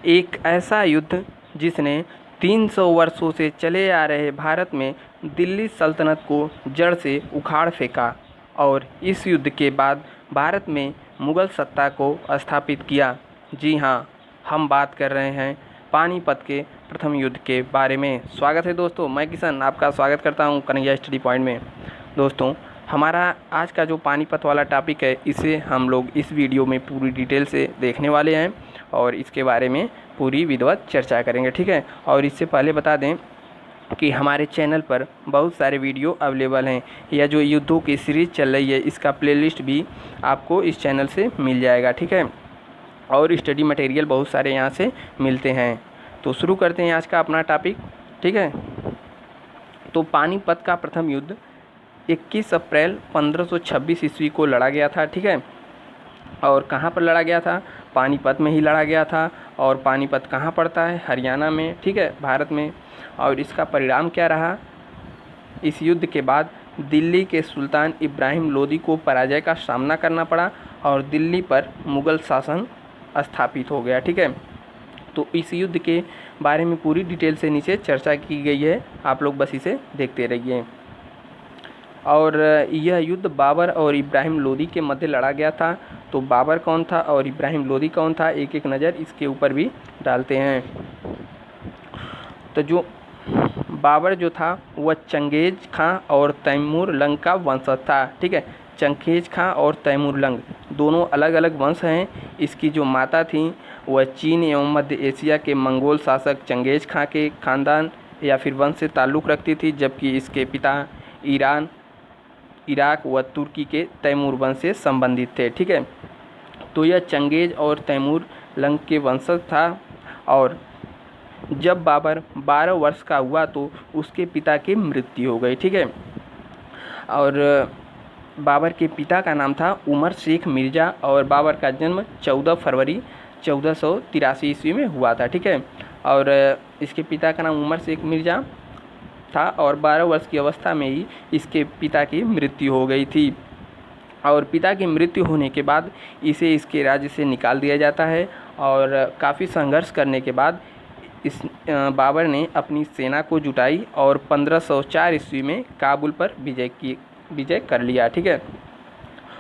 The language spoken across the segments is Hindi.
एक ऐसा युद्ध जिसने 300 वर्षों से चले आ रहे भारत में दिल्ली सल्तनत को जड़ से उखाड़ फेंका और इस युद्ध के बाद भारत में मुग़ल सत्ता को स्थापित किया। जी हाँ, हम बात कर रहे हैं पानीपत के प्रथम युद्ध के बारे में। स्वागत है दोस्तों, मैं किशन आपका स्वागत करता हूं कन्हैया स्टडी पॉइंट में। दोस्तों, हमारा आज का जो पानीपत वाला टॉपिक है, इसे हम लोग इस वीडियो में पूरी डिटेल से देखने वाले हैं और इसके बारे में पूरी विधिवत चर्चा करेंगे, ठीक है। और इससे पहले बता दें कि हमारे चैनल पर बहुत सारे वीडियो अवेलेबल हैं। यह जो युद्धों की सीरीज़ चल रही है, इसका प्लेलिस्ट भी आपको इस चैनल से मिल जाएगा, ठीक है। और स्टडी मटेरियल बहुत सारे यहाँ से मिलते हैं। तो शुरू करते हैं आज का अपना टॉपिक, ठीक है। तो पानीपत का प्रथम युद्ध 21 अप्रैल 1526 ईस्वी को लड़ा गया था, ठीक है। और कहाँ पर लड़ा गया था? पानीपत में ही लड़ा गया था। और पानीपत कहाँ पड़ता है? हरियाणा में, ठीक है, भारत में। और इसका परिणाम क्या रहा? इस युद्ध के बाद दिल्ली के सुल्तान इब्राहिम लोदी को पराजय का सामना करना पड़ा और दिल्ली पर मुग़ल शासन स्थापित हो गया, ठीक है। तो इस युद्ध के बारे में पूरी डिटेल से नीचे चर्चा की गई है, आप लोग बस इसे देखते रहिए। और यह युद्ध बाबर और इब्राहिम लोदी के मध्य लड़ा गया था। तो बाबर कौन था और इब्राहिम लोदी कौन था, एक एक नज़र इसके ऊपर भी डालते हैं। तो जो बाबर जो था वह चंगेज खां और तैमूर लंग का वंशज था, ठीक है। चंगेज खां और तैमूर लंग दोनों अलग अलग वंश हैं। इसकी जो माता थी वह चीन एवं मध्य एशिया के मंगोल शासक चंगेज खां के खानदान या फिर वंश से ताल्लुक़ रखती थी, जबकि इसके पिता ईरान, इराक व तुर्की के तैमूर वंश से संबंधित थे, ठीक है। तो यह चंगेज और तैमूर लंग के वंशज था। और जब बाबर 12 वर्ष का हुआ तो उसके पिता की मृत्यु हो गई, ठीक है। और बाबर के पिता का नाम था उमर शेख मिर्ज़ा और बाबर का जन्म 14 फरवरी 1483 ईस्वी में हुआ था, ठीक है। और इसके पिता का नाम उमर शेख मिर्ज़ा था और 12 वर्ष की अवस्था में ही इसके पिता की मृत्यु हो गई थी। और पिता की मृत्यु होने के बाद इसे इसके राज्य से निकाल दिया जाता है। और काफ़ी संघर्ष करने के बाद इस बाबर ने अपनी सेना को जुटाई और 1504 ईस्वी में काबुल पर विजय कर लिया, ठीक है।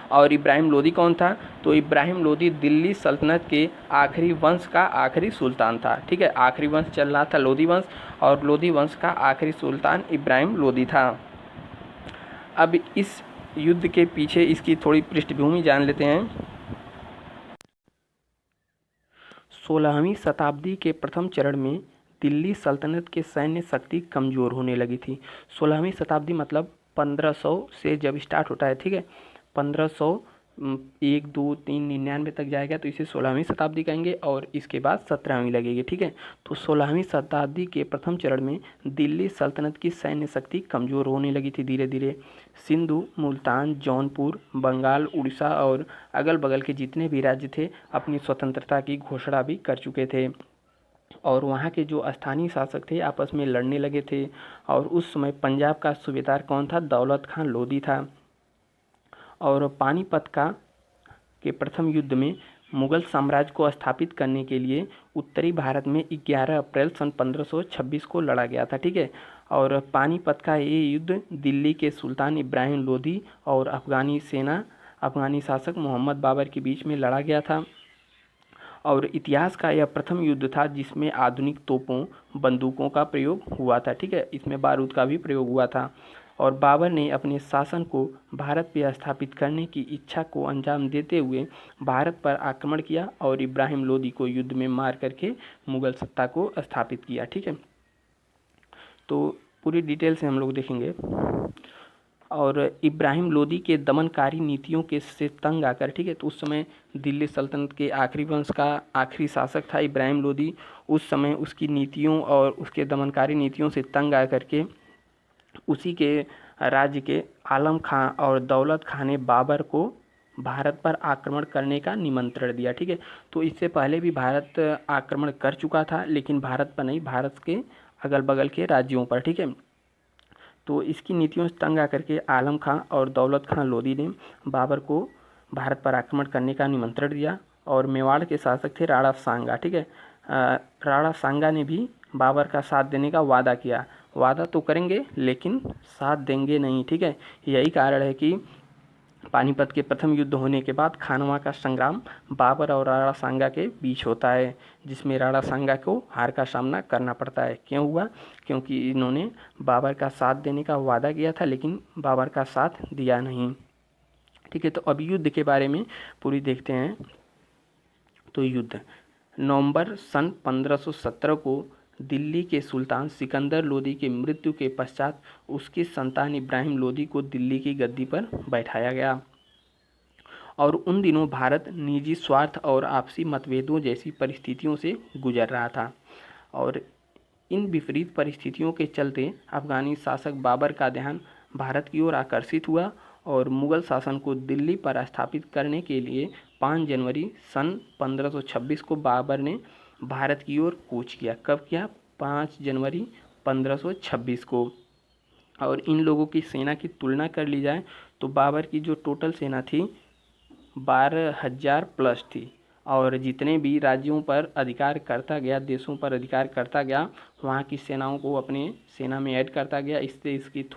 और इब्राहिम लोदी कौन था? तो इब्राहिम लोदी दिल्ली सल्तनत के आखिरी वंश का आखिरी सुल्तान था, ठीक है। आखिरी वंश चल रहा था लोदी वंश, और लोदी वंश का आखिरी सुल्तान इब्राहिम लोदी था। अब इस युद्ध के पीछे इसकी थोड़ी पृष्ठभूमि जान लेते हैं। 16वीं शताब्दी के प्रथम चरण में दिल्ली सल्तनत की सैन्य शक्ति कमज़ोर होने लगी थी। 16वीं शताब्दी मतलब 1500 से जब स्टार्ट होता है, ठीक है, 1500 1 2 3 99 तक जाएगा तो इसे 16वीं शताब्दी कहेंगे। और इसके बाद 17वीं लगेगी, ठीक है। तो 16वीं शताब्दी के प्रथम चरण में दिल्ली सल्तनत की सैन्य शक्ति कमज़ोर होने लगी थी धीरे धीरे। सिंधु, मुल्तान, जौनपुर, बंगाल, उड़ीसा और अगल बगल के जितने भी राज्य थे अपनी स्वतंत्रता की घोषणा भी कर चुके थे। और वहाँ के जो स्थानीय शासक थे आपस में लड़ने लगे थे। और उस समय पंजाब का सूबेदार कौन था? दौलत खां लोदी था। और पानीपत के प्रथम युद्ध में मुग़ल साम्राज्य को स्थापित करने के लिए उत्तरी भारत में 11 अप्रैल सन 1526 को लड़ा गया था, ठीक है। और पानीपत का ये युद्ध दिल्ली के सुल्तान इब्राहिम लोदी और अफ़गानी शासक मोहम्मद बाबर के बीच में लड़ा गया था। और इतिहास का यह प्रथम युद्ध था जिसमें आधुनिक तोपों, बंदूकों का प्रयोग हुआ था, ठीक है। इसमें बारूद का भी प्रयोग हुआ था। और बाबर ने अपने शासन को भारत पर स्थापित करने की इच्छा को अंजाम देते हुए भारत पर आक्रमण किया और इब्राहिम लोदी को युद्ध में मार करके मुग़ल सत्ता को स्थापित किया, ठीक है। तो पूरी डिटेल से हम लोग देखेंगे। और इब्राहिम लोदी के दमनकारी नीतियों के से तंग आकर, ठीक है, तो उस समय दिल्ली सल्तनत के आखिरी वंश का आखिरी शासक था इब्राहिम लोदी। उस समय उसकी नीतियों और उसके दमनकारी नीतियों से तंग आकर के उसी के राज्य के आलम खां और दौलत खां ने बाबर को भारत पर आक्रमण करने का निमंत्रण दिया, ठीक है। तो इससे पहले भी भारत आक्रमण कर चुका था, लेकिन भारत पर नहीं, भारत के अगल बगल के राज्यों पर, ठीक है। तो इसकी नीतियों से तंग आकर के आलम खां और दौलत खां लोदी ने बाबर को भारत पर आक्रमण करने का निमंत्रण दिया। और मेवाड़ के शासक थे राणा सांगा, ठीक है। राणा सांगा ने भी बाबर का साथ देने का वादा किया। वादा तो करेंगे लेकिन साथ देंगे नहीं, ठीक है। यही कारण है कि पानीपत के प्रथम युद्ध होने के बाद खानवा का संग्राम बाबर और राणा सांगा के बीच होता है, जिसमें राणा सांगा को हार का सामना करना पड़ता है। क्यों हुआ? क्योंकि इन्होंने बाबर का साथ देने का वादा किया था लेकिन बाबर का साथ दिया नहीं, ठीक है। तो अब युद्ध के बारे में पूरी देखते हैं। तो युद्ध नवंबर सन 1517 को दिल्ली के सुल्तान सिकंदर लोदी की मृत्यु के पश्चात उसकी संतान इब्राहिम लोदी को दिल्ली की गद्दी पर बैठाया गया। और उन दिनों भारत निजी स्वार्थ और आपसी मतभेदों जैसी परिस्थितियों से गुजर रहा था। और इन विपरीत परिस्थितियों के चलते अफगानी शासक बाबर का ध्यान भारत की ओर आकर्षित हुआ और मुगल शासन को दिल्ली पर स्थापित करने के लिए 5 जनवरी सन 1526 को बाबर ने भारत की ओर कूच किया। कब किया? 5 जनवरी 1526 को। और इन लोगों की सेना की तुलना कर ली जाए तो बाबर की जो टोटल सेना थी 12,000 प्लस थी। और जितने भी राज्यों पर अधिकार करता गया, देशों पर अधिकार करता गया, वहाँ की सेनाओं को अपने सेना में ऐड करता गया। इससे इसकी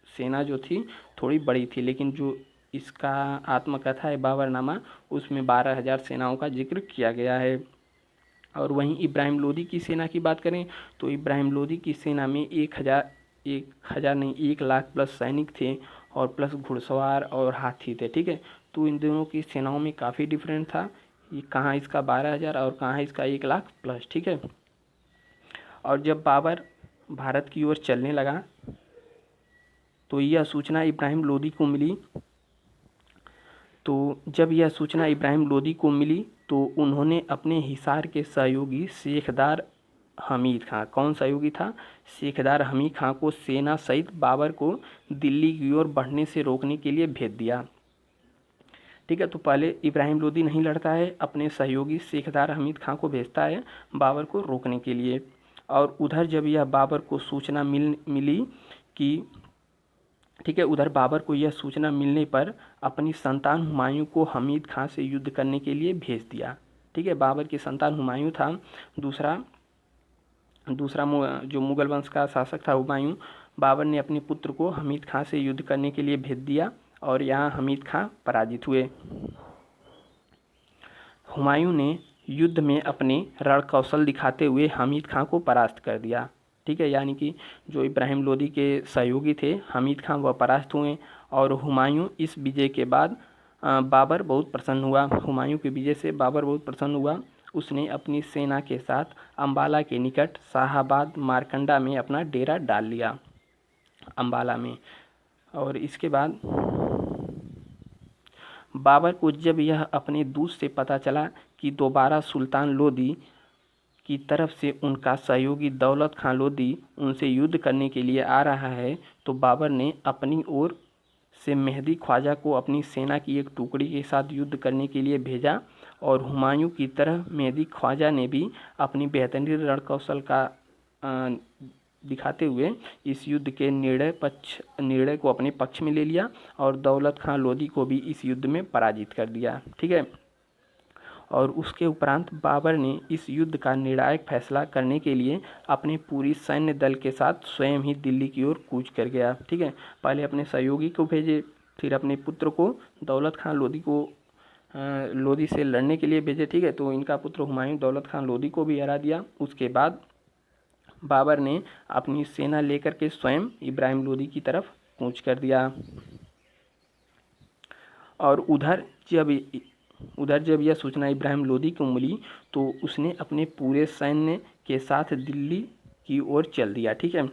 सेना जो थी थोड़ी बड़ी थी। लेकिन जो इसका आत्मकथा है बाबरनामा, उसमें 12,000 सेनाओं का जिक्र किया गया है। और वहीं इब्राहिम लोदी की सेना की बात करें तो इब्राहिम लोदी की सेना में 1 लाख प्लस सैनिक थे और प्लस घुड़सवार और हाथी थे, ठीक है। तो इन दोनों की सेनाओं में काफ़ी डिफरेंट था। ये कहाँ इसका 12,000 और कहाँ इसका 1 लाख प्लस, ठीक है। और जब बाबर भारत की ओर चलने लगा तो यह सूचना इब्राहिम लोदी को मिली। तो उन्होंने अपने हिसार के सहयोगी शेखदार हमीद खां, कौन सहयोगी था? शेखदार हमीद खां को सेना सहित बाबर को दिल्ली की ओर बढ़ने से रोकने के लिए भेज दिया, ठीक है। तो पहले इब्राहिम लोदी नहीं लड़ता है, अपने सहयोगी शेखदार हमीद खां को भेजता है बाबर को रोकने के लिए। और उधर जब यह बाबर को सूचना मिली कि, ठीक है, उधर बाबर को यह सूचना मिलने पर अपनी संतान हुमायूं को हमीद खां से युद्ध करने के लिए भेज दिया, ठीक है। बाबर की संतान हुमायूं था, दूसरा जो मुगल वंश का शासक था हुमायूं। बाबर ने अपने पुत्र को हमीद खां से युद्ध करने के लिए भेज दिया और यहाँ हमीद खां पराजित हुए। हुमायूं ने युद्ध में अपने रण कौशल दिखाते हुए हमीद खां को परास्त कर दिया, ठीक है। यानी कि जो इब्राहिम लोदी के सहयोगी थे हमीद खां, वह परास्त हुए। और हुमायूं इस विजय के बाद बाबर बहुत प्रसन्न हुआ। हुमायूं की विजय से बाबर बहुत प्रसन्न हुआ। उसने अपनी सेना के साथ अम्बाला के निकट शाहाबाद मारकंडा में अपना डेरा डाल लिया, अम्बाला में। और इसके बाद बाबर को जब यह अपने दूत से पता चला कि दोबारा सुल्तान लोदी की तरफ से उनका सहयोगी दौलत खां लोदी उनसे युद्ध करने के लिए आ रहा है, तो बाबर ने अपनी ओर से मेहदी ख्वाजा को अपनी सेना की एक टुकड़ी के साथ युद्ध करने के लिए भेजा। और हुमायूं की तरह मेहदी ख्वाजा ने भी अपनी बेहतरीन रणकौशल का दिखाते हुए इस युद्ध के निर्णय को अपने पक्ष में ले लिया और दौलत खां लोदी को भी इस युद्ध में पराजित कर दिया, ठीक है। और उसके उपरांत बाबर ने इस युद्ध का निर्णायक फैसला करने के लिए अपने पूरी सैन्य दल के साथ स्वयं ही दिल्ली की ओर कूच कर गया, ठीक है। पहले अपने सहयोगी को भेजे, फिर अपने पुत्र को दौलत खां लोदी से लड़ने के लिए भेजे, ठीक है। तो इनका पुत्र हुमायूं दौलत खां लोदी को भी हरा दिया। उसके बाद बाबर ने अपनी सेना लेकर के स्वयं इब्राहिम लोदी की तरफ कूच कर दिया। और उधर जब यह सूचना इब्राहिम लोदी को मिली तो उसने अपने पूरे सैन्य के साथ दिल्ली की ओर चल दिया, ठीक है।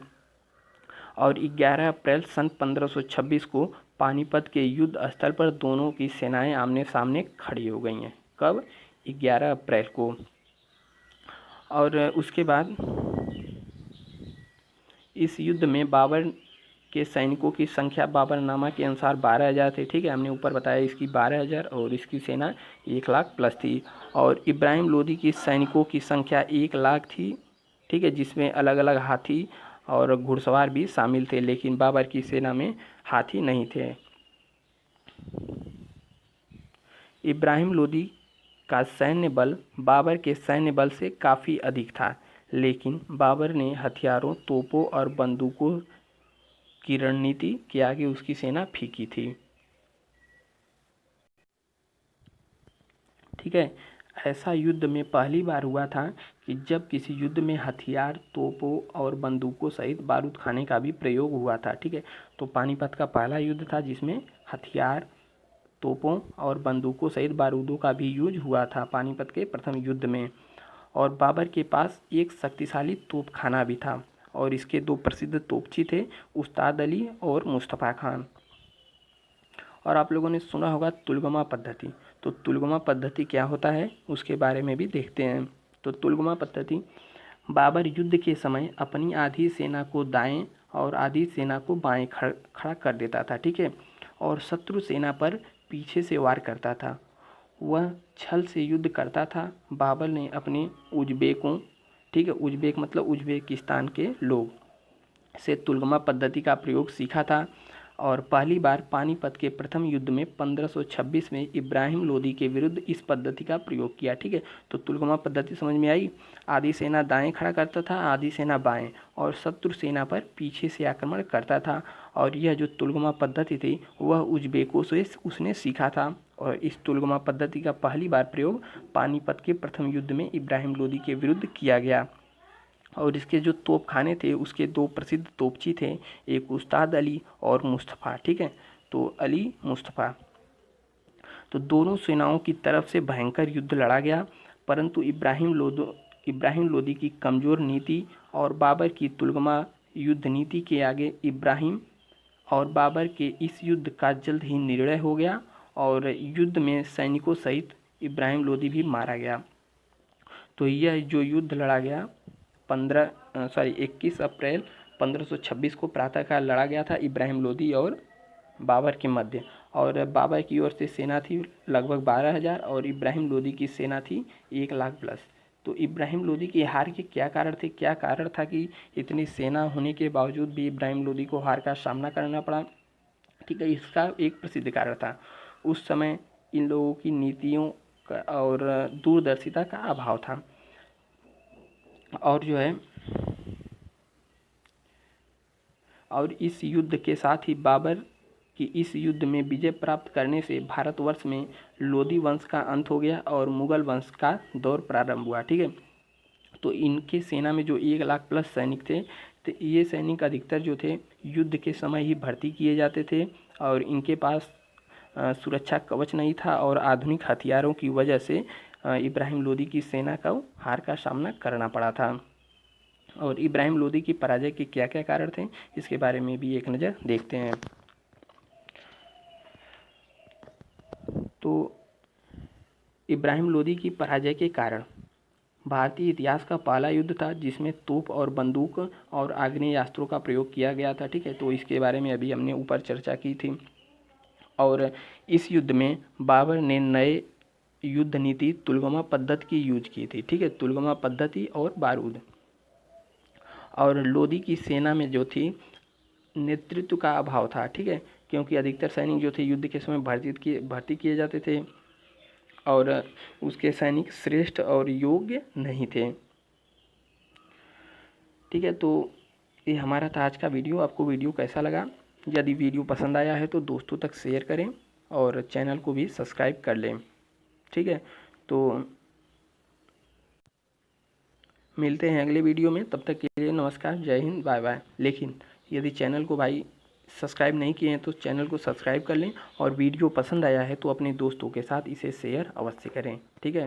और 11 अप्रैल सन 1526 को पानीपत के युद्ध स्थल पर दोनों की सेनाएं आमने सामने खड़ी हो गई हैं। कब? 11 अप्रैल को। और उसके बाद इस युद्ध में बाबर के सैनिकों की संख्या बाबरनामा के अनुसार 12,000 थे, ठीक है। हमने ऊपर बताया इसकी 12,000 और इसकी सेना 1 लाख प्लस थी। और इब्राहिम लोदी की सैनिकों की संख्या 1 लाख थी, ठीक है, जिसमें अलग अलग हाथी और घुड़सवार भी शामिल थे, लेकिन बाबर की सेना में हाथी नहीं थे। इब्राहिम लोदी का सैन्य बल बाबर के सैन्य बल से काफ़ी अधिक था, लेकिन बाबर ने हथियारों, तोपों और बंदूकों की रणनीति के आगे उसकी सेना फीकी थी। ठीक है, ऐसा युद्ध में पहली बार हुआ था कि जब किसी युद्ध में हथियार, तोपों और बंदूकों सहित बारूद खाने का भी प्रयोग हुआ था। ठीक है, तो पानीपत का पहला युद्ध था जिसमें हथियार, तोपों और बंदूकों सहित बारूदों का भी यूज हुआ था पानीपत के प्रथम युद्ध में। और बाबर के पास एक शक्तिशाली तोपखाना भी था और इसके दो प्रसिद्ध तोपची थे, उस्ताद अली और मुस्तफ़ा खान। और आप लोगों ने सुना होगा तुलगमा पद्धति। तो तुलगमा पद्धति क्या होता है उसके बारे में भी देखते हैं। तो तुलगमा पद्धति, बाबर युद्ध के समय अपनी आधी सेना को दाएं और आधी सेना को बाएं खड़ा कर देता था। ठीक है, और शत्रु सेना पर पीछे से वार करता था। वह छल से युद्ध करता था। बाबर ने अपने उज़्बेकों, ठीक है, उज़्बेक मतलब उज़्बेकिस्तान के लोग से तुलगमा पद्धति का प्रयोग सीखा था और पहली बार पानीपत के प्रथम युद्ध में 1526 में इब्राहिम लोदी के विरुद्ध इस पद्धति का प्रयोग किया। ठीक है, तो तुलगमा पद्धति समझ में आई। आधी सेना दाएं खड़ा करता था, आधी सेना बाएं, और शत्रु सेना पर पीछे से आक्रमण करता था। और यह जो तुलगमा पद्धति थी वह उज़्बेकों से उसने सीखा था और इस तुलगमा पद्धति का पहली बार प्रयोग पानीपत के प्रथम युद्ध में इब्राहिम लोदी के विरुद्ध किया गया। और इसके जो तोपखाने थे उसके दो प्रसिद्ध तोपची थे, एक उस्ताद अली और मुस्तफ़ा। ठीक है, तो अली, मुस्तफ़ा, तो दोनों सेनाओं की तरफ से भयंकर युद्ध लड़ा गया, परंतु इब्राहिम लोदी की कमज़ोर नीति और बाबर की तुलगमा युद्ध नीति के आगे इब्राहिम और बाबर के इस युद्ध का जल्द ही निर्णय हो गया और युद्ध में सैनिकों सहित इब्राहिम लोदी भी मारा गया। तो यह जो युद्ध लड़ा गया 21 अप्रैल 1526 को प्रातःकाल लड़ा गया था इब्राहिम लोदी और बाबर के मध्य। और बाबर की ओर से सेना थी लगभग 12,000 और इब्राहिम लोदी की सेना थी 1 लाख प्लस। तो इब्राहिम लोदी की हार के क्या कारण थे, क्या कारण था कि इतनी सेना होने के बावजूद भी इब्राहिम लोदी को हार का सामना करना पड़ा? ठीक है, इसका एक प्रसिद्ध कारण था, उस समय इन लोगों की नीतियों का और दूरदर्शिता का अभाव था। और जो है, और इस युद्ध के साथ ही बाबर की इस युद्ध में विजय प्राप्त करने से भारतवर्ष में लोदी वंश का अंत हो गया और मुगल वंश का दौर प्रारंभ हुआ। ठीक है, तो इनके सेना में जो 1 लाख प्लस सैनिक थे, तो ये सैनिक अधिकतर जो थे युद्ध के समय ही भर्ती किए जाते थे और इनके पास सुरक्षा कवच नहीं था और आधुनिक हथियारों की वजह से इब्राहिम लोदी की सेना को हार का सामना करना पड़ा था। और इब्राहिम लोदी की पराजय के क्या क्या कारण थे इसके बारे में भी एक नज़र देखते हैं। तो इब्राहिम लोदी की पराजय के कारण, भारतीय इतिहास का पहला युद्ध था जिसमें तोप और बंदूक और आग्नेयास्त्रों का प्रयोग किया गया था। ठीक है, तो इसके बारे में अभी हमने ऊपर चर्चा की थी। और इस युद्ध में बाबर ने नए युद्ध नीति तुलगमा पद्धति की यूज की थी। ठीक है, तुलगमा पद्धति और बारूद। और लोदी की सेना में जो थी नेतृत्व का अभाव था। ठीक है, क्योंकि अधिकतर सैनिक जो थे युद्ध के समय भर्ती किए जाते थे और उसके सैनिक श्रेष्ठ और योग्य नहीं थे। ठीक है, तो ये हमारा था आज का वीडियो। आपको वीडियो कैसा लगा? यदि वीडियो पसंद आया है तो दोस्तों तक शेयर करें और चैनल को भी सब्सक्राइब कर लें। ठीक है, तो मिलते हैं अगले वीडियो में, तब तक के लिए नमस्कार, जय हिंद, बाय बाय। लेकिन यदि चैनल को भाई सब्सक्राइब नहीं किए हैं तो चैनल को सब्सक्राइब कर लें और वीडियो पसंद आया है तो अपने दोस्तों के साथ इसे शेयर अवश्य करें। ठीक है।